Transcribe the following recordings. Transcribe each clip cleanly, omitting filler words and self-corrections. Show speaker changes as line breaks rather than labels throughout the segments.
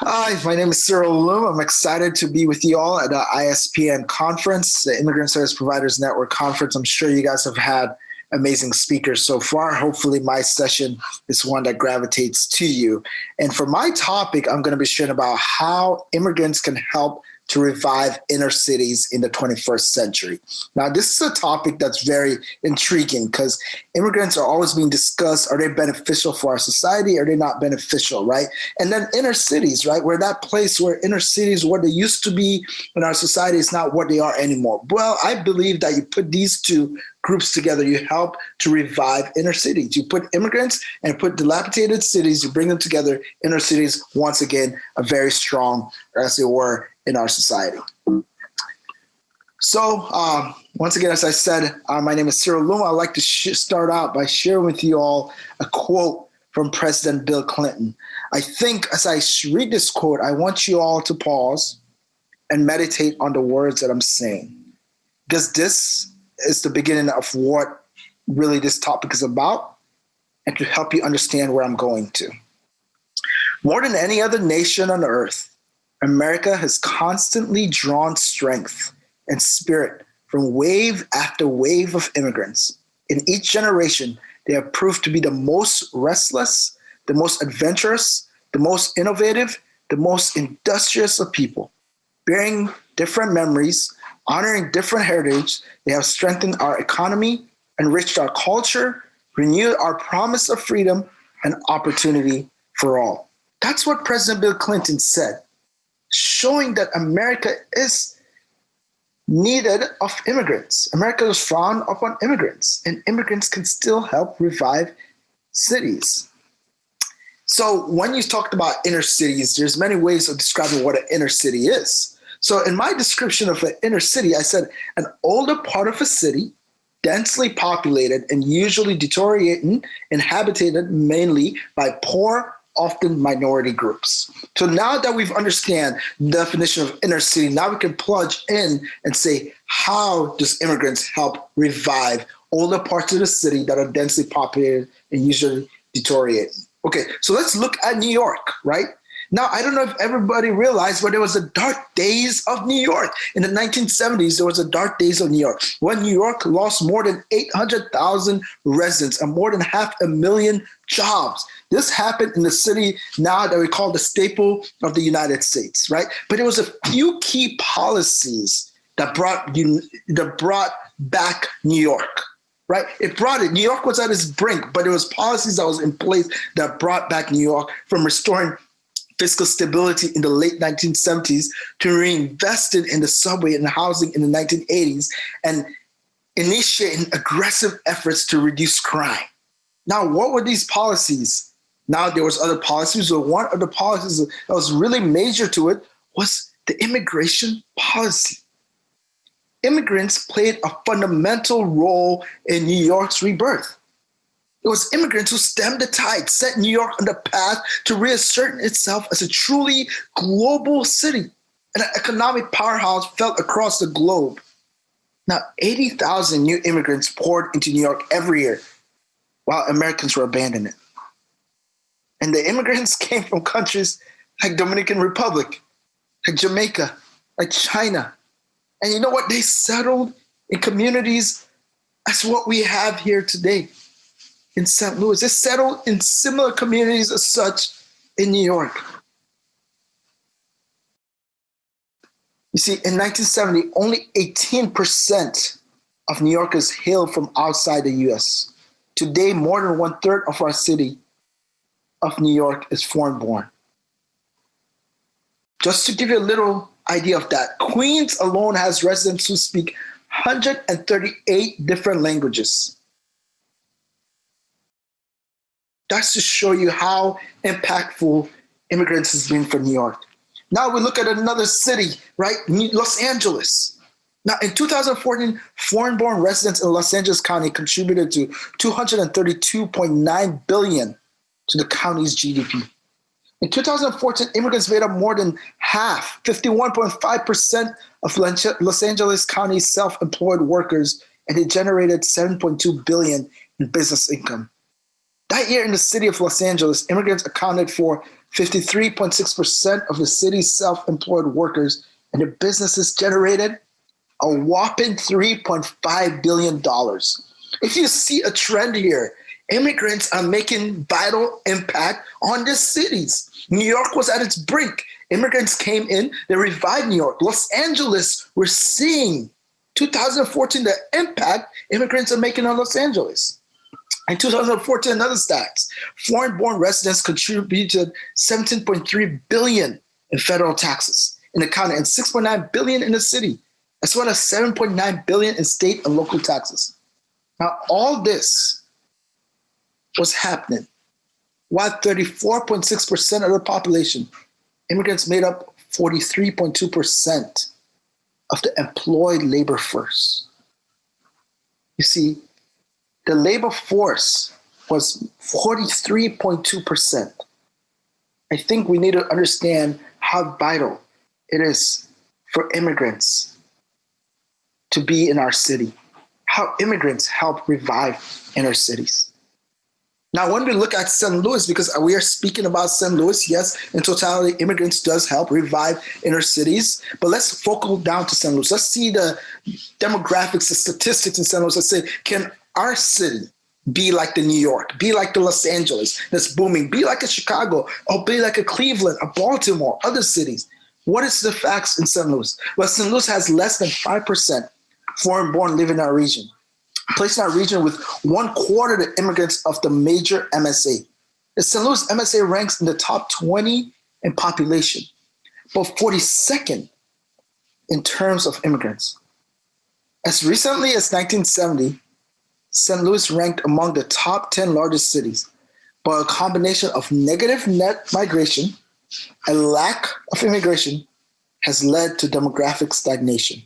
Hi, my name is Cyril Loum. I'm excited to be with you all at the ISPN conference, the Immigrant Service Providers Network conference. I'm sure you guys have had amazing speakers so far. Hopefully my session is one that gravitates to you. And for my topic, I'm going to be sharing about how immigrants can help to revive inner cities in the 21st century. Now, this is a topic that's very intriguing because immigrants are always being discussed. Are they beneficial for our society? Are they not beneficial, right? And then inner cities, right? Where that place where inner cities, what they used to be in our society is not what they are anymore. Well, I believe that you put these two groups together, you help to revive inner cities. You put immigrants and put dilapidated cities, you bring them together, inner cities, once again, are very strong, as they were in our society. So once again, as I said, my name is Cyril Loum. I'd like to start out by sharing with you all a quote from President Bill Clinton. I think as I read this quote, I want you all to pause and meditate on the words that I'm saying, because this is the beginning of what really this topic is about and to help you understand where I'm going to. More than any other nation on earth, America has constantly drawn strength and spirit from wave after wave of immigrants. In each generation, they have proved to be the most restless, the most adventurous, the most innovative, the most industrious of people. Bearing different memories, honoring different heritage, they have strengthened our economy, enriched our culture, renewed our promise of freedom and opportunity for all. That's what President Bill Clinton said, showing that America is needed of immigrants. America is frowned upon immigrants, and immigrants can still help revive cities. So when you talked about inner cities, there's many ways of describing what an inner city is. So in my description of an inner city, I said an older part of a city, densely populated and usually deteriorating, inhabited mainly by poor, often minority groups. So now that we've understand the definition of inner city, now we can plunge in and say, how does immigrants help revive older parts of the city that are densely populated and usually deteriorating? Okay, so let's look at New York, right? Now, I don't know if everybody realized, but there was a dark days of New York. In the 1970s, there was a dark days of New York when New York lost more than 800,000 residents and more than 500,000 jobs. This happened in the city now that we call the staple of the United States, right? But there was a few key policies that brought back New York, right? New York was at its brink, but there was policies that was in place that brought back New York from restoring fiscal stability in the late 1970s to reinvested in the subway and housing in the 1980s and initiating aggressive efforts to reduce crime. Now, what were these policies? Now, there was other policies, but one of the policies that was really major to it was the immigration policy. Immigrants played a fundamental role in New York's rebirth. It was immigrants who stemmed the tide, set New York on the path to reassert itself as a truly global city and an economic powerhouse felt across the globe. Now, 80,000 new immigrants poured into New York every year while Americans were abandoning it. And the immigrants came from countries like Dominican Republic, like Jamaica, like China. And you know what? They settled in communities as what we have here today in St. Louis. They settled in similar communities as such in New York. You see, in 1970, only 18% of New Yorkers hailed from outside the U.S. Today, more than 1/3 of our city of New York is foreign-born. Just to give you a little idea of that, Queens alone has residents who speak 138 different languages. That's to show you how impactful immigrants has been for New York. Now we look at another city, right? Los Angeles. Now in 2014, foreign-born residents in Los Angeles County contributed to $232.9 billion to the county's GDP. In 2014, immigrants made up more than half, 51.5% of Los Angeles County's self-employed workers, and it generated $7.2 billion in business income. That year in the city of Los Angeles, immigrants accounted for 53.6% of the city's self-employed workers and their businesses generated a whopping $3.5 billion. If you see a trend here, immigrants are making vital impact on their cities. New York was at its brink. Immigrants came in, they revived New York. Los Angeles, we're seeing 2014, the impact immigrants are making on Los Angeles. In 2014, another stats, foreign-born residents contributed $17.3 billion in federal taxes in the county and $6.9 billion in the city, as well as $7.9 billion in state and local taxes. Now, all this was happening while 34.6% of the population, immigrants made up 43.2% of the employed labor force. You see, the labor force was 43.2%. I think we need to understand how vital it is for immigrants to be in our city, how immigrants help revive inner cities. Now, when we look at St. Louis, because we are speaking about St. Louis, yes, in totality, immigrants does help revive inner cities, but let's focus down to St. Louis. Let's see the demographics, the statistics in St. Louis. Let's say, can our city be like the New York, be like the Los Angeles that's booming, be like a Chicago, or be like a Cleveland, a Baltimore, other cities? What is the facts in St. Louis? Well, St. Louis has less than 5% foreign-born living in our region, placing our region with 1/4 the immigrants of the major MSA. The St. Louis MSA ranks in the top 20 in population, but 42nd in terms of immigrants. As recently as 1970, St. Louis ranked among the top 10 largest cities, but a combination of negative net migration and lack of immigration has led to demographic stagnation.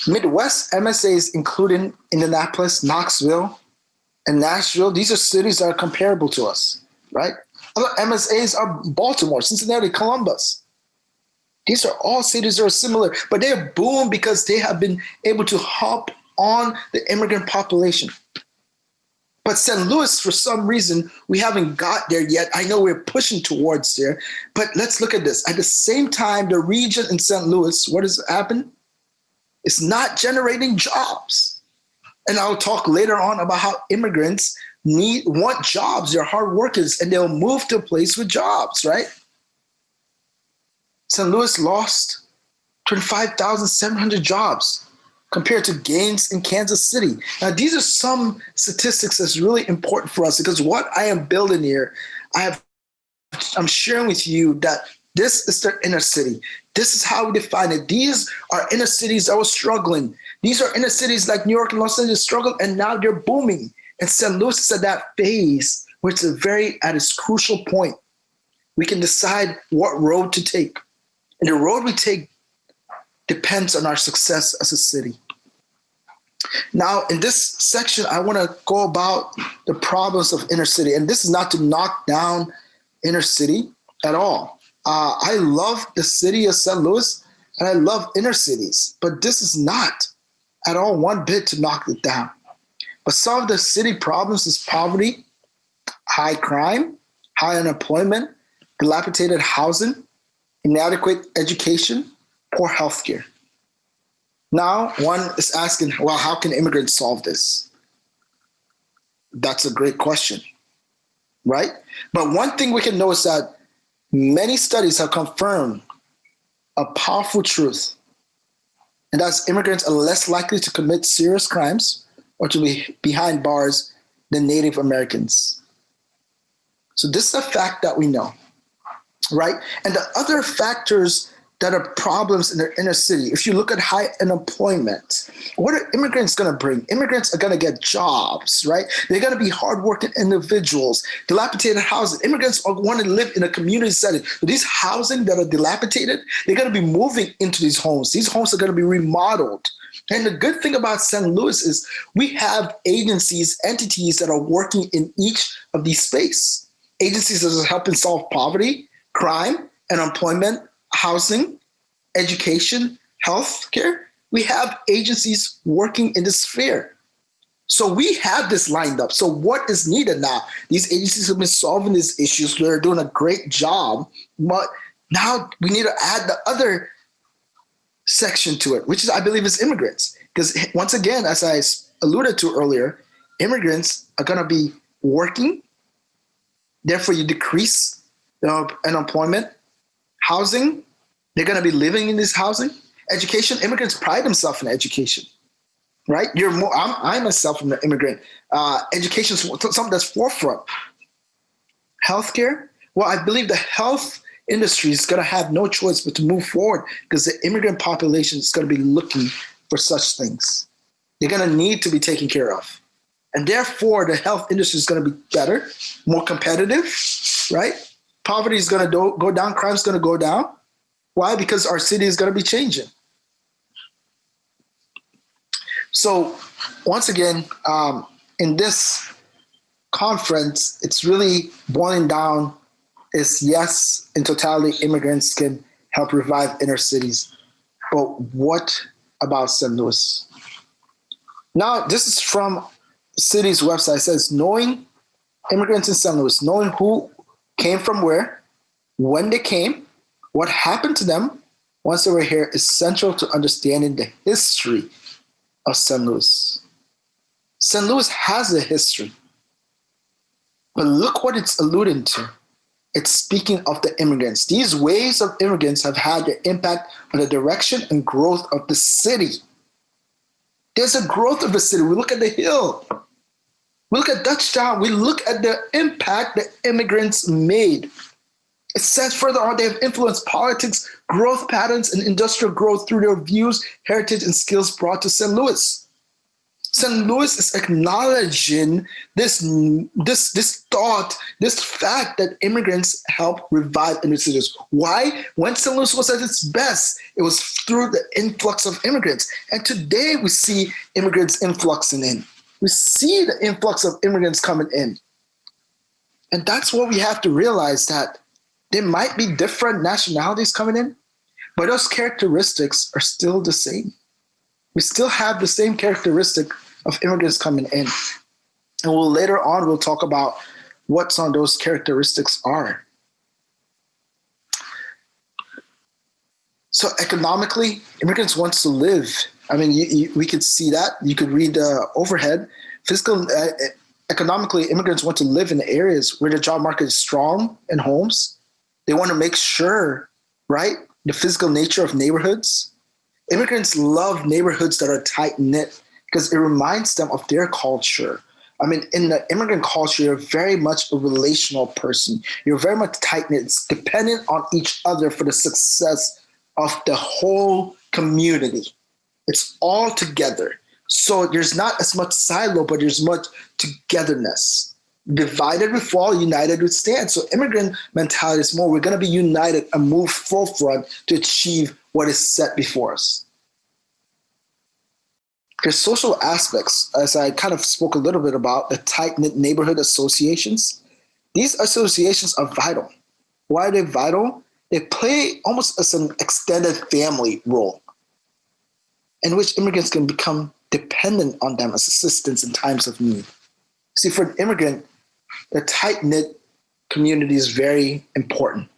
Midwest MSAs, including Indianapolis, Knoxville, and Nashville, these are cities that are comparable to us, right? Other MSAs are Baltimore, Cincinnati, Columbus. These are all cities that are similar, but they're boom because they have been able to hop on the immigrant population. But St. Louis, for some reason, we haven't got there yet. I know we're pushing towards there, but let's look at this. At the same time, the region in St. Louis, what has happened? It's not generating jobs. And I'll talk later on about how immigrants want jobs. They're hard workers and they'll move to a place with jobs, right? St. Louis lost 25,700 jobs compared to gains in Kansas City. Now, these are some statistics that's really important for us because what I am building here, I'm sharing with you that this is the inner city. This is how we define it. These are inner cities that were struggling. These are inner cities like New York and Los Angeles struggled, and now they're booming. And St. Louis is at that phase where it's at its crucial point. We can decide what road to take. And the road we take depends on our success as a city. Now, in this section, I want to go about the problems of inner city. And this is not to knock down inner city at all. I love the city of St. Louis and I love inner cities, but this is not at all one bit to knock it down. But some of the city problems is poverty, high crime, high unemployment, dilapidated housing, inadequate education, poor healthcare. Now, one is asking, well, how can immigrants solve this? That's a great question, right? But one thing we can know is that many studies have confirmed a powerful truth, and that's immigrants are less likely to commit serious crimes or to be behind bars than Native Americans. So this is a fact that we know, right? And the other factors that are problems in the inner city, if you look at high unemployment, what are immigrants going to bring? Immigrants are going to get jobs, right? They're going to be hardworking individuals. Dilapidated housing. Immigrants want to live in a community setting. But these housing that are dilapidated, they're going to be moving into these homes. These homes are going to be remodeled. And the good thing about St. Louis is we have agencies, entities that are working in each of these spaces. Agencies that are helping solve poverty, crime, unemployment, housing, education, healthcare. We have agencies working in this sphere. So we have this lined up. So what is needed now? These agencies have been solving these issues. They're doing a great job, but now we need to add the other section to it, which is, I believe, is immigrants. Because once again, as I alluded to earlier, immigrants are going to be working. Therefore, you decrease unemployment. Housing, they're going to be living in this housing. Education, immigrants pride themselves in education, right? I myself am an immigrant. Education is something that's forefront. Healthcare, well, I believe the health industry is going to have no choice but to move forward because the immigrant population is going to be looking for such things. They're going to need to be taken care of. And therefore, the health industry is going to be better, more competitive, right? Poverty is going to go down. Crime is going to go down. Why? Because our city is going to be changing. So once again, in this conference, it's really boiling down is yes, in totality, immigrants can help revive inner cities. But what about St. Louis? Now, this is from the city's website. It says, knowing immigrants in St. Louis, knowing who came from where, when they came, what happened to them once they were here is central to understanding the history of St. Louis. St. Louis has a history, but look what it's alluding to. It's speaking of the immigrants. These waves of immigrants have had their impact on the direction and growth of the city. There's a growth of the city. We look at the Hill. We look at Dutchtown. We look at the impact the immigrants made. It says further on, they have influenced politics, growth patterns, and industrial growth through their views, heritage, and skills brought to St. Louis. St. Louis is acknowledging this thought, this fact that immigrants help revive inner cities. Why? When St. Louis was at its best, it was through the influx of immigrants. And today we see immigrants influxing in. We see the influx of immigrants coming in. And that's what we have to realize, that there might be different nationalities coming in, but those characteristics are still the same. We still have the same characteristic of immigrants coming in. And later on, we'll talk about what some of those characteristics are. So economically, immigrants want to live. I mean, we could see that. You could read the overhead. Economically, immigrants want to live in areas where the job market is strong and homes. They want to make sure, right, the physical nature of neighborhoods. Immigrants love neighborhoods that are tight-knit because it reminds them of their culture. I mean, in the immigrant culture, you're very much a relational person. You're very much tight-knit. It's dependent on each other for the success of the whole community. It's all together. So there's not as much silo, but there's much togetherness. Divided we fall, united we stand. So immigrant mentality is more, we're going to be united and move forefront to achieve what is set before us. There's social aspects, as I kind of spoke a little bit about, the tight-knit neighborhood associations. These associations are vital. Why are they vital? They play almost as an extended family role in which immigrants can become dependent on them as assistants in times of need. See, for an immigrant, the tight-knit community is very important.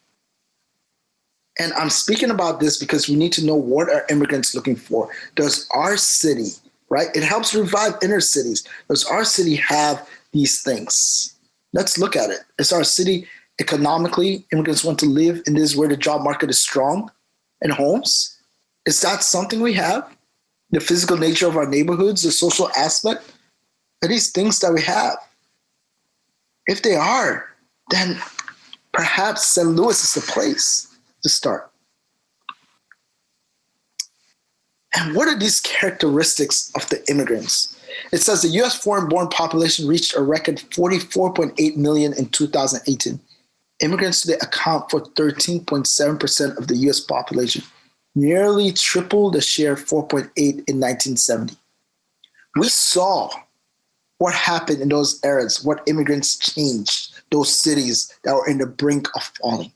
And I'm speaking about this because we need to know what are immigrants looking for. Does our city, right? It helps revive inner cities. Does our city have these things? Let's look at it. Is our city economically, immigrants want to live in this where the job market is strong and homes? Is that something we have? The physical nature of our neighborhoods, the social aspect? Are these things that we have? If they are, then perhaps St. Louis is the place to start. And what are these characteristics of the immigrants? It says the U.S. foreign-born population reached a record 44.8 million in 2018. Immigrants today account for 13.7% of the U.S. population, nearly triple the share of 4.8 in 1970. We saw what happened in those eras, what immigrants changed, those cities that were in the brink of falling.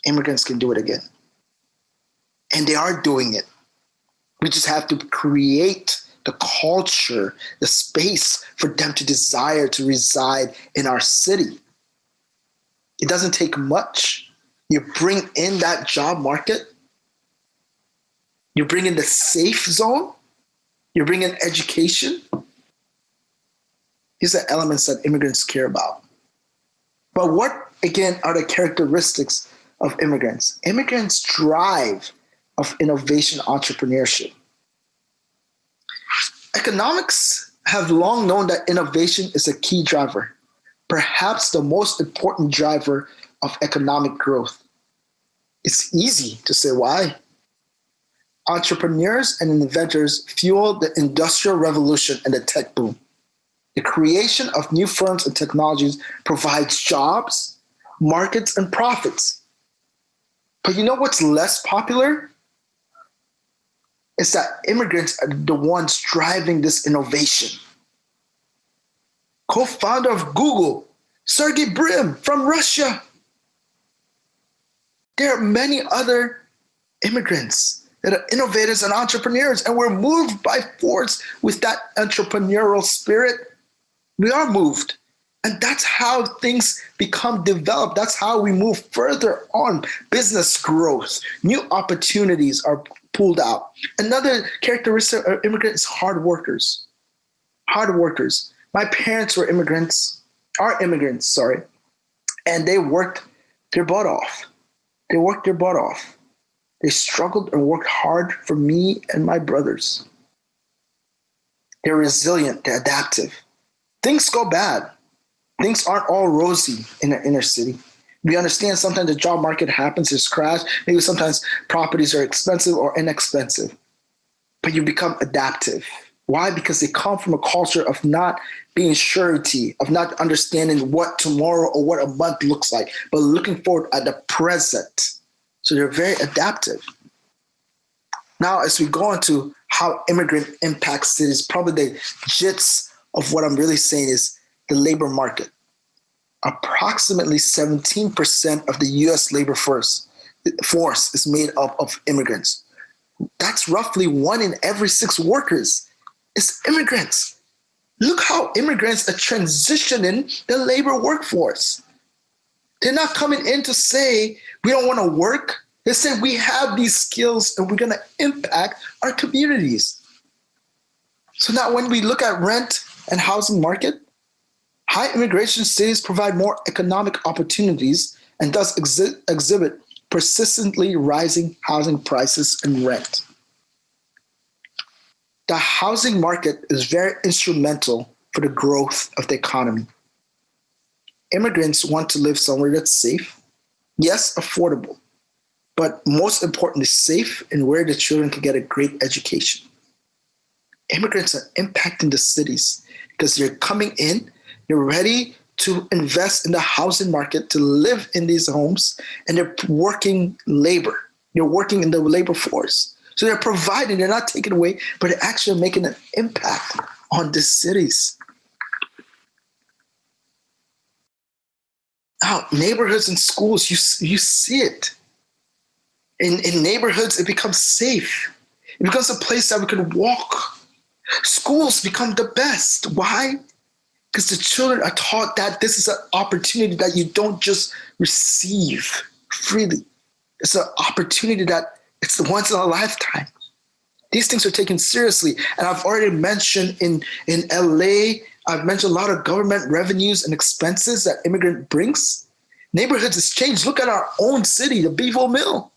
Immigrants can do it again. And they are doing it. We just have to create the culture, the space for them to desire to reside in our city. It doesn't take much. You bring in that job market. You bring in the safe zone. You bring in education. These are elements that immigrants care about. But what, again, are the characteristics of immigrants? Immigrants drive of innovation entrepreneurship. Economics have long known that innovation is a key driver, perhaps the most important driver of economic growth. It's easy to say why. Entrepreneurs and inventors fueled the Industrial Revolution and the tech boom. The creation of new firms and technologies provides jobs, markets, and profits. But you know what's less popular? It's that immigrants are the ones driving this innovation. Co-founder of Google, Sergey Brin from Russia. There are many other immigrants that are innovators and entrepreneurs, and we're moved by force with that entrepreneurial spirit. We are moved. And that's how things become developed. That's how we move further on. Business growth, new opportunities are pulled out. Another characteristic of immigrants is hard workers. Hard workers. My parents were immigrants, and they worked their butt off. They struggled and worked hard for me and my brothers. They're resilient, they're adaptive. Things go bad. Things aren't all rosy in the inner city. We understand sometimes the job market happens, there's crash. Maybe sometimes properties are expensive or inexpensive. But you become adaptive. Why? Because they come from a culture of not being surety, of not understanding what tomorrow or what a month looks like, but looking forward at the present. So they're very adaptive. Now, as we go into how immigrant impacts cities, probably the gist of what I'm really saying is the labor market. Approximately 17% of the U.S. labor force is made up of immigrants. That's roughly 1 in every 6 workers is immigrants. Look how immigrants are transitioning the labor workforce. They're not coming in to say, we don't want to work. They say, we have these skills and we're going to impact our communities. So now when we look at rent and housing market, high immigration cities provide more economic opportunities and thus exhibit persistently rising housing prices and rent. The housing market is very instrumental for the growth of the economy. Immigrants want to live somewhere that's safe, yes, affordable, but most importantly, safe and where the children can get a great education. Immigrants are impacting the cities because they're coming in, they're ready to invest in the housing market, to live in these homes, and they're working labor. They're working in the labor force. So they're providing, they're not taking away, but they're actually making an impact on the cities. Now, neighborhoods and schools, you see it. In neighborhoods, it becomes safe. It becomes a place that we can walk. Schools become the best. Why? Because the children are taught that this is an opportunity that you don't just receive freely. It's an opportunity that it's the once in a lifetime. These things are taken seriously. And I've already mentioned in LA, I've mentioned a lot of government revenues and expenses that immigrant brings. Neighborhoods has changed. Look at our own city, the Beeville Mill.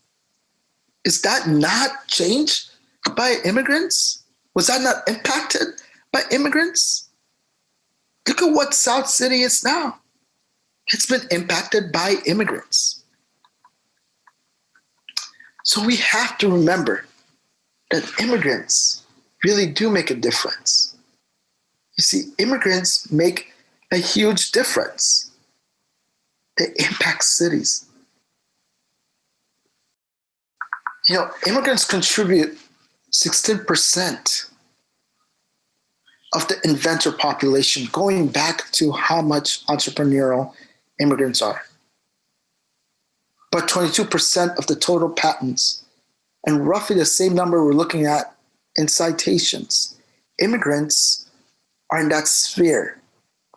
Is that not changed by immigrants? Was that not impacted by immigrants? Look at what South City is now. It's been impacted by immigrants. So we have to remember that immigrants really do make a difference. You see, immigrants make a huge difference. They impact cities. You know, immigrants contribute 16% of the inventor population, going back to how much entrepreneurial immigrants are. But 22% of the total patents, and roughly the same number we're looking at in citations. immigrants are in that sphere,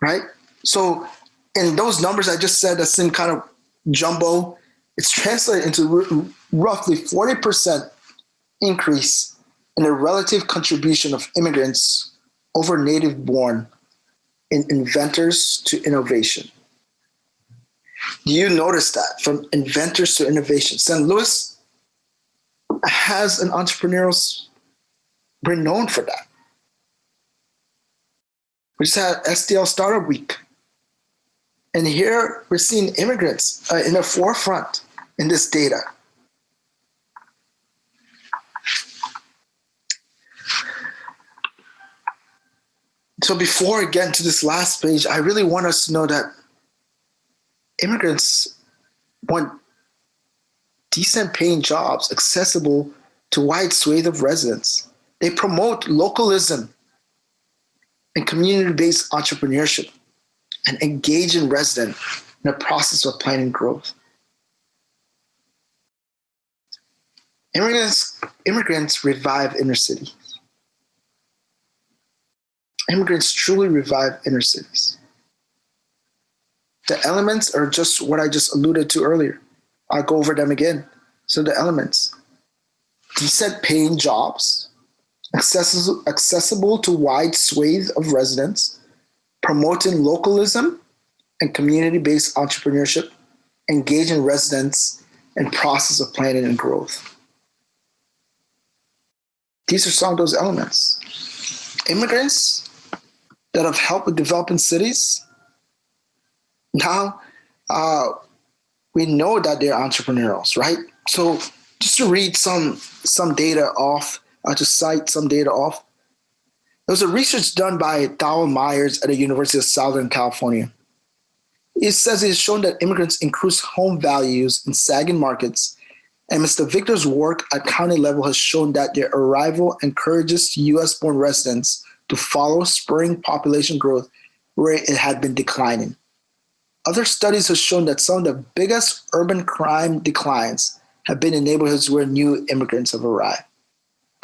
right? So in those numbers I just said, that's in kind of jumbo, it's translated into roughly 40% increase in the relative contribution of immigrants over native born in inventors to innovation. Do you notice that from inventors to innovation? St. Louis has an entrepreneurial, we're known for that. We just had STL Startup Week. And here we're seeing immigrants in the forefront in this data. So before I get into this last page, I really want us to know that immigrants want decent paying jobs accessible to a wide swathe of residents. They promote localism and community-based entrepreneurship and engage in resident in the process of planning growth. Immigrants revive inner cities. Immigrants truly revive inner cities. The elements are just what I just alluded to earlier. I'll go over them again. So the elements: decent paying jobs, accessible to wide swathe of residents, promoting localism and community-based entrepreneurship, engaging residents in process of planning and growth. These are some of those elements. Immigrants that have helped with developing cities, now we know that they're entrepreneurials, right? So just to read some data off, to cite some data off, there was a research done by Dowell Myers at the University of Southern California. It says it has shown that immigrants increase home values in sagging markets, and Mr. Victor's work at county level has shown that their arrival encourages US-born residents to follow, spurring population growth where it had been declining. Other studies have shown that some of the biggest urban crime declines have been in neighborhoods where new immigrants have arrived.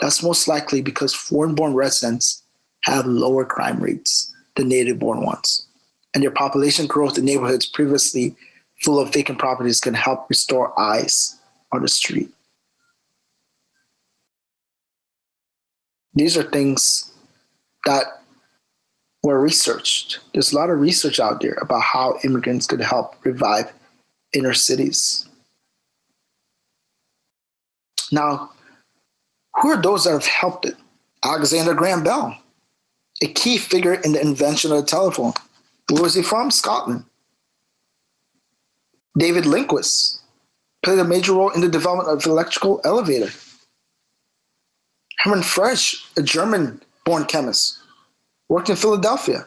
That's most likely because foreign-born residents have lower crime rates than native-born ones, and their population growth in neighborhoods previously full of vacant properties can help restore eyes on the street. These are things that were researched. There's a lot of research out there about how immigrants could help revive inner cities. Now, who are those that have helped it? Alexander Graham Bell, a key figure in the invention of the telephone. Where was he from? Scotland. David Lindquist played a major role in the development of the electrical elevator. Hermann Frisch, a German-born chemist, worked in Philadelphia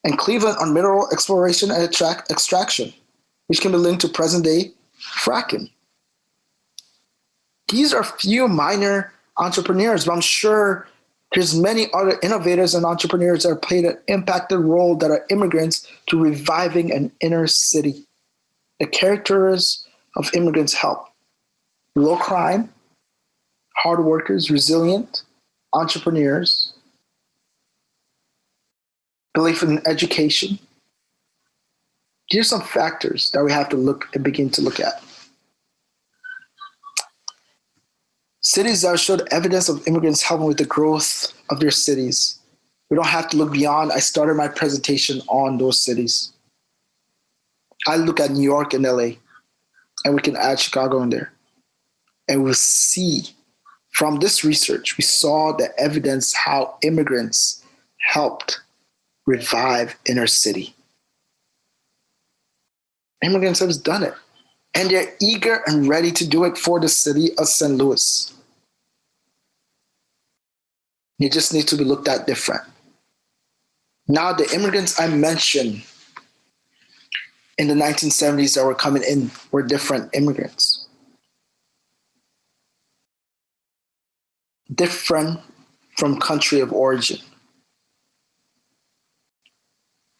and Cleveland on mineral exploration and extraction, which can be linked to present-day fracking. These are few minor entrepreneurs, but I'm sure there's many other innovators and entrepreneurs that have played an impacted role that are immigrants to reviving an inner city. The characters of immigrants help: low crime, hard workers, resilient, entrepreneurs, belief in education. These are some factors that we have to look and begin to look at. Cities that showed evidence of immigrants helping with the growth of their cities. We don't have to look beyond. I started my presentation on those cities. I look at New York and LA, and we can add Chicago in there. And we'll see from this research, we saw the evidence how immigrants helped revive inner city. Immigrants have done it, and they're eager and ready to do it for the city of St. Louis. It just needs to be looked at different. Now, the immigrants I mentioned in the 1970s that were coming in were different immigrants. Different from country of origin.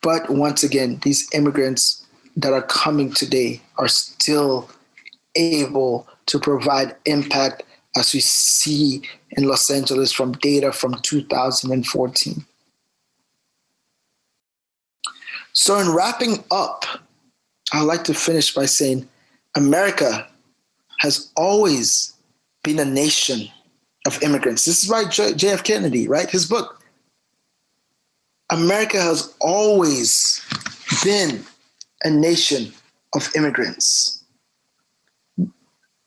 But once again, these immigrants that are coming today are still able to provide impact as we see in Los Angeles from data from 2014. So in wrapping up, I'd like to finish by saying America has always been a nation of immigrants. This is by J.F. Kennedy, right? His book. America has always been a nation of immigrants.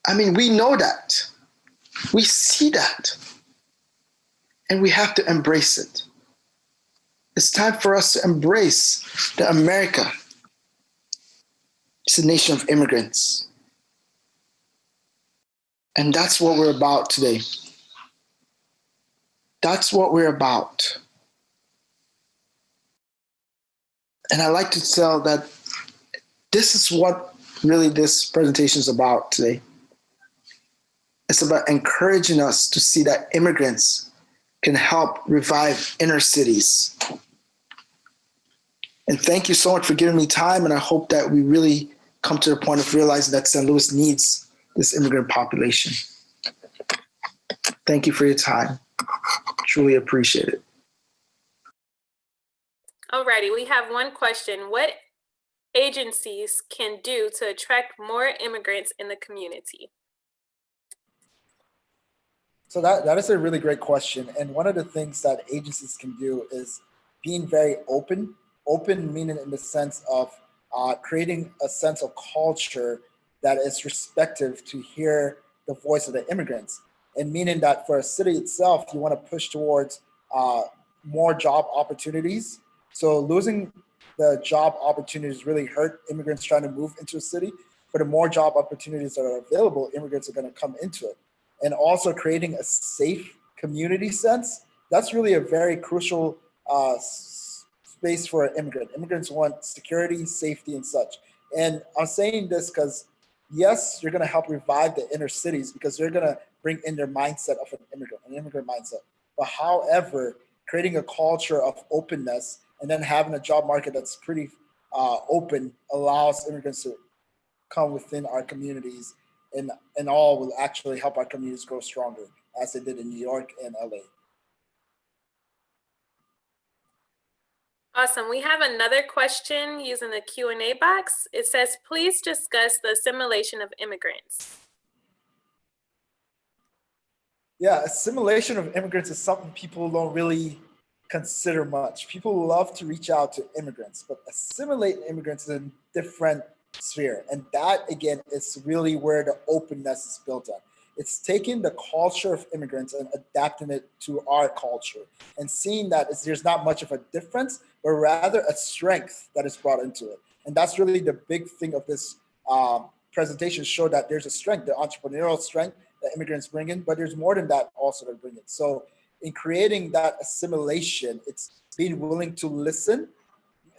I mean, we know that. We see that. And we have to embrace it. It's time for us to embrace that America is a nation of immigrants. And that's what we're about today. That's what we're about. And I like to tell that this is what really this presentation is about today. It's about encouraging us to see that immigrants can help revive inner cities. And thank you so much for giving me time. And I hope that we really come to the point of realizing that St. Louis needs this immigrant population. Thank you for your time. Truly appreciate it.
Alrighty, we have one question. What agencies can do to attract more immigrants in the community?
So that is a really great question. And one of the things that agencies can do is being very open meaning in the sense of creating a sense of culture that is respectful to hear the voice of the immigrants. And meaning that for a city itself, you want to push towards more job opportunities. So losing the job opportunities really hurt immigrants trying to move into a city. But the more job opportunities that are available, immigrants are going to come into it. And also creating a safe community sense, that's really a very crucial space for an immigrant. Immigrants want security, safety, and such. And I'm saying this because, yes, you're going to help revive the inner cities because they're going to bring in their mindset of an immigrant mindset. But however, creating a culture of openness and then having a job market that's pretty open allows immigrants to come within our communities and all will actually help our communities grow stronger as they did in New York and LA.
Awesome. We have another question using the Q&A box. It says, please discuss the assimilation of immigrants.
Yeah, assimilation of immigrants is something people don't really consider much. People love to reach out to immigrants, but assimilating immigrants is a different sphere. And that, again, is really where the openness is built on. It's taking the culture of immigrants and adapting it to our culture and seeing that there's not much of a difference, but rather a strength that is brought into it. And that's really the big thing of this presentation, show that there's a strength, the entrepreneurial strength that immigrants bring in, but there's more than that also to bring in. So in creating that assimilation, it's being willing to listen.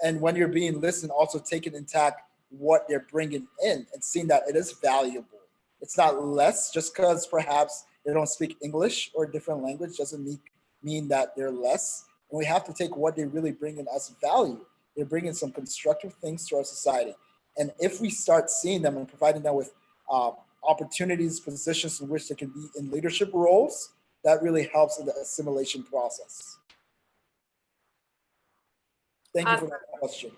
And when you're being listened, also taking intact what they're bringing in and seeing that it is valuable. It's not less just because perhaps they don't speak English or a different language doesn't mean that they're less. And we have to take what they really bring in as value. They're bringing some constructive things to our society. And if we start seeing them and providing them with opportunities, positions in which they can be in leadership roles, that really helps in the assimilation process. Thank you for that question.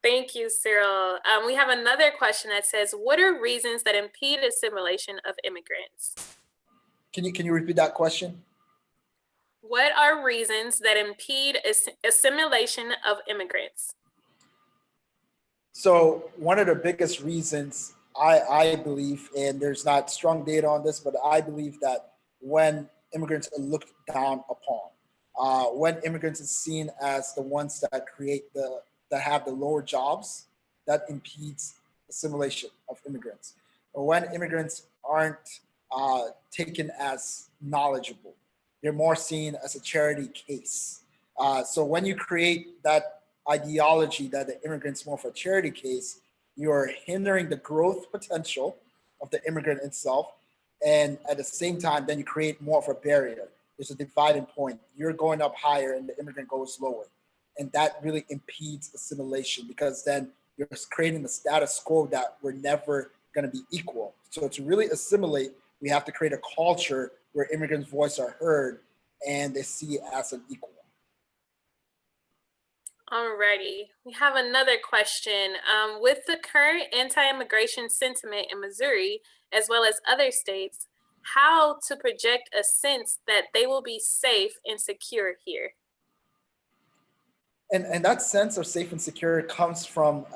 Thank you, Cyril. We have another question that says, what are reasons that impede assimilation of immigrants?
Can you repeat that question?
What are reasons that impede assimilation of immigrants?
So one of the biggest reasons I believe, and there's not strong data on this, but I believe that when immigrants are looked down upon, when immigrants is seen as the ones that that have the lower jobs, that impedes assimilation of immigrants. Or when immigrants aren't taken as knowledgeable, they're more seen as a charity case. So when you create that ideology that the immigrant's more of a charity case, you're hindering the growth potential of the immigrant itself. And at the same time, then you create more of a barrier. There's a dividing point. You're going up higher and the immigrant goes lower. And that really impedes assimilation because then you're creating the status quo that we're never going to be equal. So to really assimilate, We have to create a culture where immigrants' voices are heard and they see it as an equal.
Alrighty, we have another question. With the current anti-immigration sentiment in Missouri, as well as other states, how to project a sense that they will be safe and secure here?
And that sense of safe and secure comes from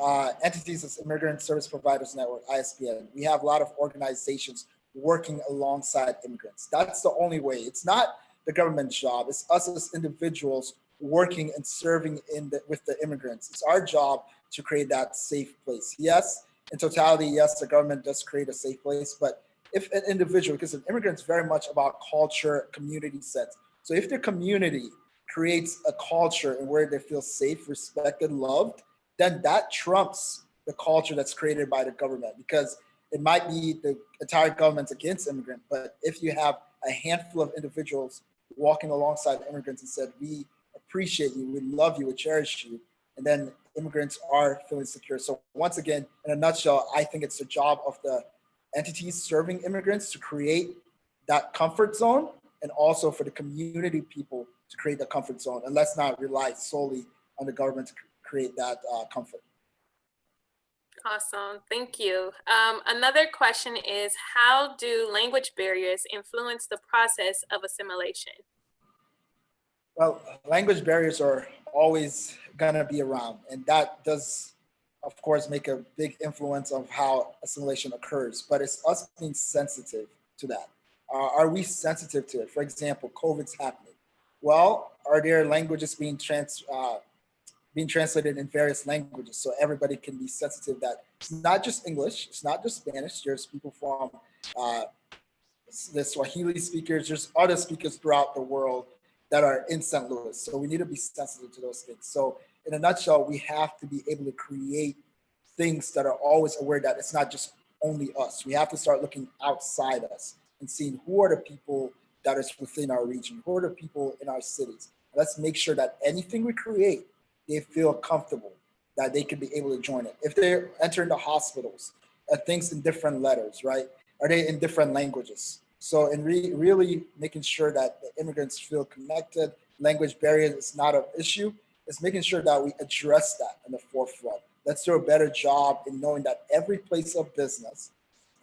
entities as Immigrant Service Providers Network, ISPN. We have a lot of organizations working alongside immigrants. That's the only way. It's not the government's job. It's us as individuals working and serving with the immigrants. It's our job to create that safe place. Yes, in totality, yes, the government does create a safe place, but if an individual, because an immigrant is very much about culture, community sense. So if the community creates a culture and where they feel safe, respected, loved, then that trumps the culture that's created by the government, because it might be the entire government's against immigrant, but if you have a handful of individuals walking alongside immigrants and said, we appreciate you, we love you, we cherish you, and then immigrants are feeling secure. So once again, in a nutshell, I think it's the job of the entities serving immigrants to create that comfort zone, and also for the community people to create the comfort zone, and let's not rely solely on the government to create that comfort.
Awesome, thank you. Another question is, how do language barriers influence the process of assimilation?
Well, language barriers are always gonna be around, and that does, of course, make a big influence of how assimilation occurs, but it's us being sensitive to that. Are we sensitive to it? For example, COVID's happening. Well, are there languages being translated in various languages so everybody can be sensitive that it's not just English, it's not just Spanish, there's people from the Swahili speakers, there's other speakers throughout the world that are in St. Louis. So we need to be sensitive to those things. So in a nutshell, we have to be able to create things that are always aware that it's not just only us. We have to start looking outside us and seeing who are the people that is within our region, who are the people in our cities. Let's make sure that anything we create, they feel comfortable, that they can be able to join it. If they're entering the hospitals, things in different letters, right? Are they in different languages? So in really making sure that the immigrants feel connected, language barrier is not an issue. It's making sure that we address that in the forefront. Let's do a better job in knowing that every place of business,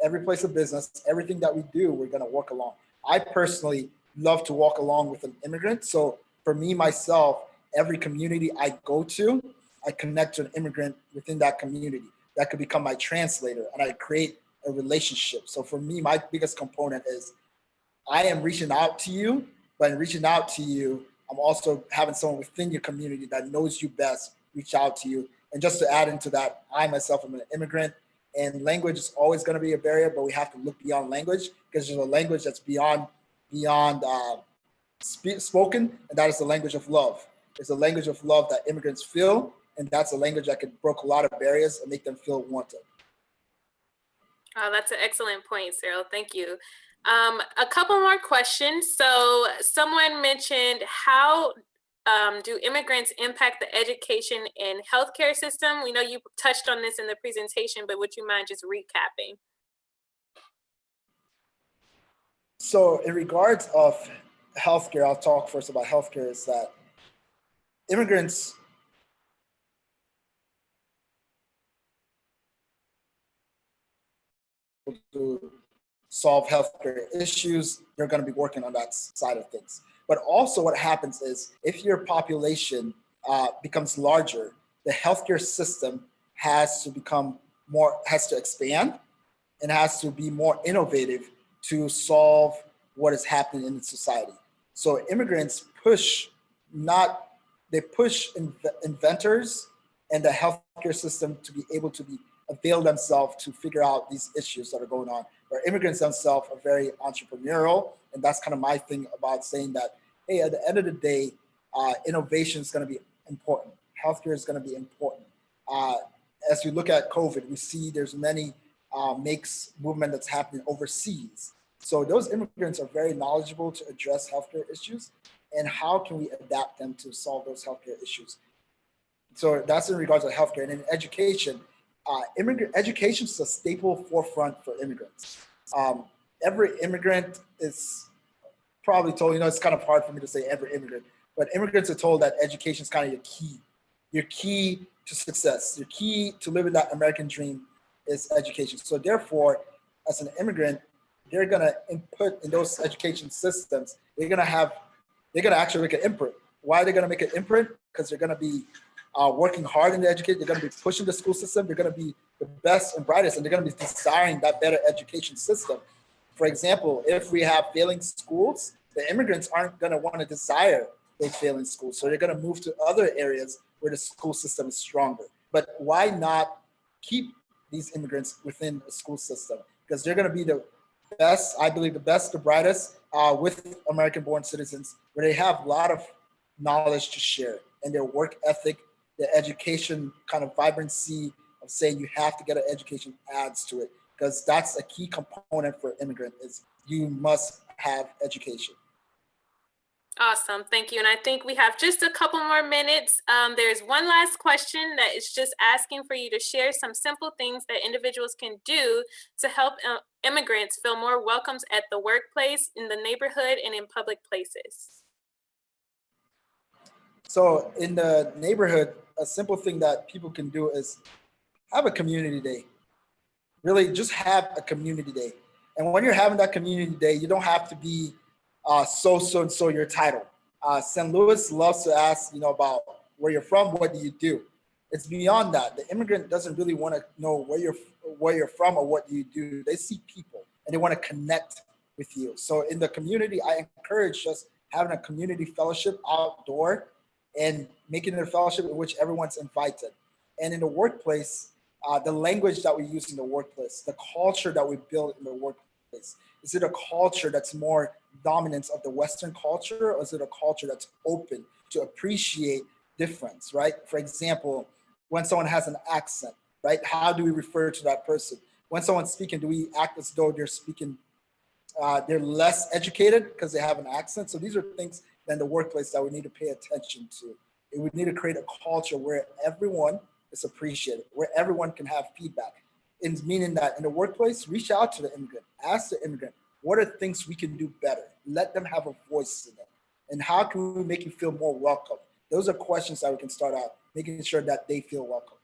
everything that we do, we're gonna work along. I personally love to walk along with an immigrant. So for me, myself, every community I go to, I connect to an immigrant within that community. That could become my translator, and I create a relationship. So for me, my biggest component is I am reaching out to you, but in reaching out to you, I'm also having someone within your community that knows you best reach out to you. And just to add into that, I myself am an immigrant, and language is always going to be a barrier, but we have to look beyond language, because there's a language that's beyond spoken, and that is the language of love. It's a language of love that immigrants feel, and that's a language that could break a lot of barriers and make them feel wanted.
Oh, that's an excellent point, Cyril. Thank you. A couple more questions. So someone mentioned, how do immigrants impact the education and healthcare system? We know you touched on this in the presentation, but would you mind just recapping?
So in regards of healthcare, I'll talk first about healthcare, is that immigrants to solve healthcare issues, they're going to be working on that side of things. But also what happens is, if your population becomes larger, the healthcare system has to expand and has to be more innovative to solve what is happening in society. So immigrants push inventors and the healthcare system to be able to avail themselves to figure out these issues that are going on. Where immigrants themselves are very entrepreneurial, and that's kind of my thing about saying that, hey, at the end of the day, innovation is going to be important. Healthcare is going to be important. As we look at COVID, we see there's many makes movement that's happening overseas. So those immigrants are very knowledgeable to address healthcare issues, and how can we adapt them to solve those healthcare issues? So that's in regards to healthcare. And in education, education is a staple forefront for immigrants. every immigrant is probably told, it's kind of hard for me to say every immigrant, but immigrants are told that education is kind of your key to success, your key to living that American dream is education. So therefore, as an immigrant, they're gonna input in those education systems. They're gonna actually make an imprint. Why are they gonna make an imprint? Because they're gonna be working hard in the education. They're gonna be pushing the school system. They're gonna be the best and brightest, and they're gonna be desiring that better education system. For example, if we have failing schools, the immigrants aren't gonna wanna desire those failing schools. So they're gonna move to other areas where the school system is stronger. But why not keep these immigrants within a school system? Because they're gonna be the best, I believe the best, the brightest with American-born citizens, where they have a lot of knowledge to share, and their work ethic, their education kind of vibrancy of saying you have to get an education adds to it, because that's a key component for immigrant is you must have education.
Awesome, thank you. And I think we have just a couple more minutes. There's one last question that is just asking for you to share some simple things that individuals can do to help immigrants feel more welcomed at the workplace, in the neighborhood, and in public places.
So in the neighborhood, a simple thing that people can do is have a community day. Really just have a community day. And when you're having that community day, you don't have to be so-and-so your title. St. Louis loves to ask, about where you're from, what do you do? It's beyond that. The immigrant doesn't really want to know where you're from or what you do. They see people and they want to connect with you. So in the community, I encourage just having a community fellowship outdoor and making it a fellowship in which everyone's invited. And in the workplace, the language that we use in the workplace, the culture that we build in the workplace, is it a culture that's more dominance of the Western culture, or is it a culture that's open to appreciate difference, right? For example, when someone has an accent, right? How do we refer to that person? When someone's speaking, do we act as though they're speaking, they're less educated because they have an accent? So these are things in the workplace that we need to pay attention to. We need to create a culture where everyone is appreciated, where everyone can have feedback. It's meaning that in the workplace, reach out to the immigrant, ask the immigrant, what are things we can do better? Let them have a voice in it. And how can we make you feel more welcome? Those are questions that we can start out, making sure that they feel welcome.